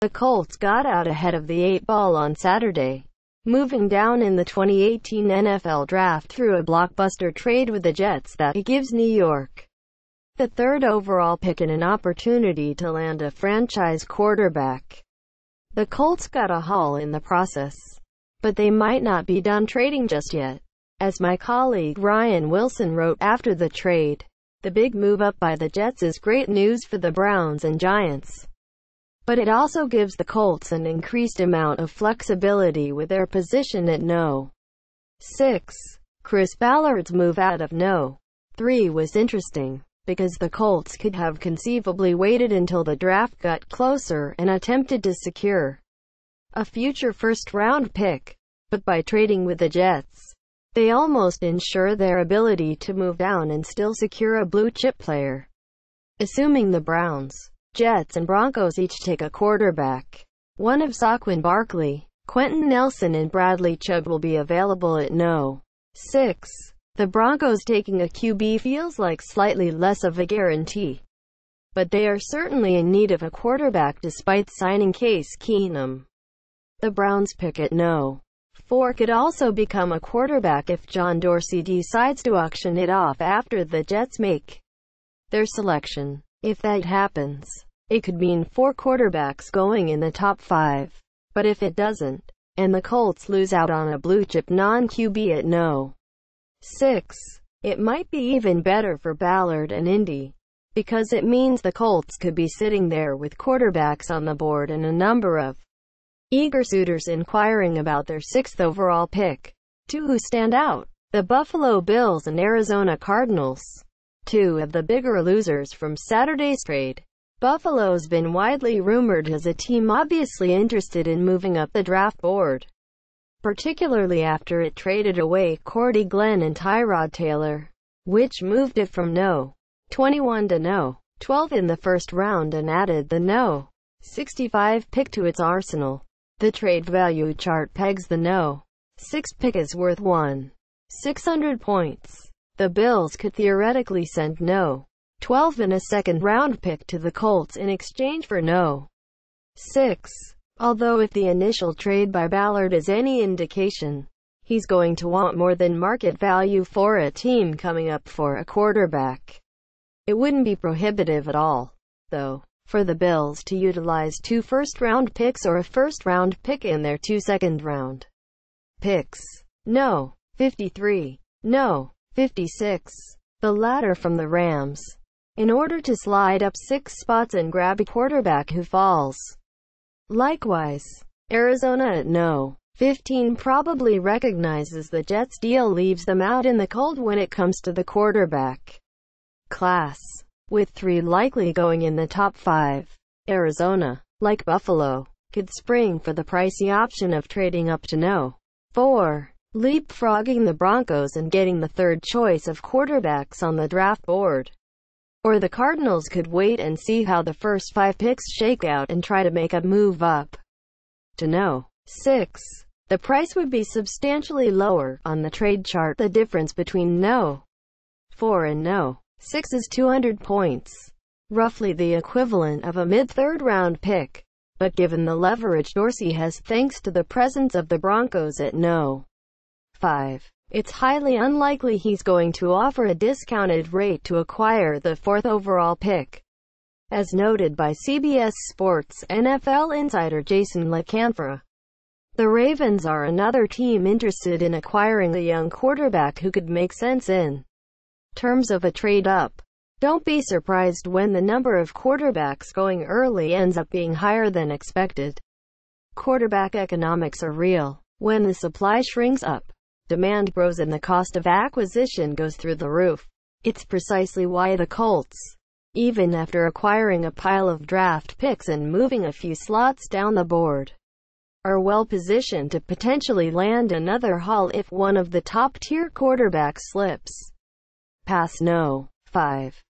The Colts got out ahead of the 8 ball on Saturday, moving down in the 2018 NFL Draft through a blockbuster trade with the Jets that gives New York the third overall pick and an opportunity to land a franchise quarterback. The Colts got a haul in the process, but they might not be done trading just yet. As my colleague Ryan Wilson wrote after the trade, the big move up by the Jets is great news for the Browns and Giants, but it also gives the Colts an increased amount of flexibility with their position at No. 6. Chris Ballard's move out of No. 3 was interesting, because the Colts could have conceivably waited until the draft got closer and attempted to secure a future first-round pick, but by trading with the Jets, they almost ensure their ability to move down and still secure a blue-chip player. Assuming the Browns, Jets and Broncos each take a quarterback, one of Saquon Barkley, Quentin Nelson and Bradley Chubb will be available at No. 6. The Broncos taking a QB feels like slightly less of a guarantee, but they are certainly in need of a quarterback despite signing Case Keenum. The Browns pick at No. 4 could also become a quarterback if John Dorsey decides to auction it off after the Jets make their selection. If that happens, it could mean 4 quarterbacks going in the top 5. But if it doesn't, and the Colts lose out on a blue-chip non-QB at No. 6, it might be even better for Ballard and Indy, because it means the Colts could be sitting there with quarterbacks on the board and a number of eager suitors inquiring about their 6th overall pick. 2 who stand out: the Buffalo Bills and Arizona Cardinals. 2 of the bigger losers from Saturday's trade. Buffalo's been widely rumored as a team obviously interested in moving up the draft board, particularly after it traded away Cordy Glenn and Tyrod Taylor, which moved it from No. 21 to No. 12 in the first round and added the No. 65 pick to its arsenal. The trade value chart pegs the No. 6 pick as worth 1,600 points. The Bills could theoretically send No. 12 and a second-round pick to the Colts in exchange for No. 6. Although if the initial trade by Ballard is any indication, he's going to want more than market value for a team coming up for a quarterback. It wouldn't be prohibitive at all, though, for the Bills to utilize 2 first-round picks or a first-round pick in their 2 second-round picks. No. 53. No. 56. The latter from the Rams, in order to slide up 6 spots and grab a quarterback who falls. Likewise, Arizona at No. 15 probably recognizes the Jets' deal leaves them out in the cold when it comes to the quarterback class. With 3 likely going in the top 5, Arizona, like Buffalo, could spring for the pricey option of trading up to No. 4, leapfrogging the Broncos and getting the third choice of quarterbacks on the draft board. Or the Cardinals could wait and see how the first 5 picks shake out and try to make a move up to No. 6. The price would be substantially lower. On the trade chart, the difference between No. 4 and No. 6 is 200 points, roughly the equivalent of a mid-third round pick. But given the leverage Dorsey has thanks to the presence of the Broncos at No. 5, it's highly unlikely he's going to offer a discounted rate to acquire the 4th overall pick. As noted by CBS Sports NFL insider Jason LaCanfora, the Ravens are another team interested in acquiring a young quarterback who could make sense in terms of a trade-up. Don't be surprised when the number of quarterbacks going early ends up being higher than expected. Quarterback economics are real. When the supply shrinks up, demand grows and the cost of acquisition goes through the roof. It's precisely why the Colts, even after acquiring a pile of draft picks and moving a few slots down the board, are well positioned to potentially land another haul if one of the top-tier quarterbacks slips past No. 5.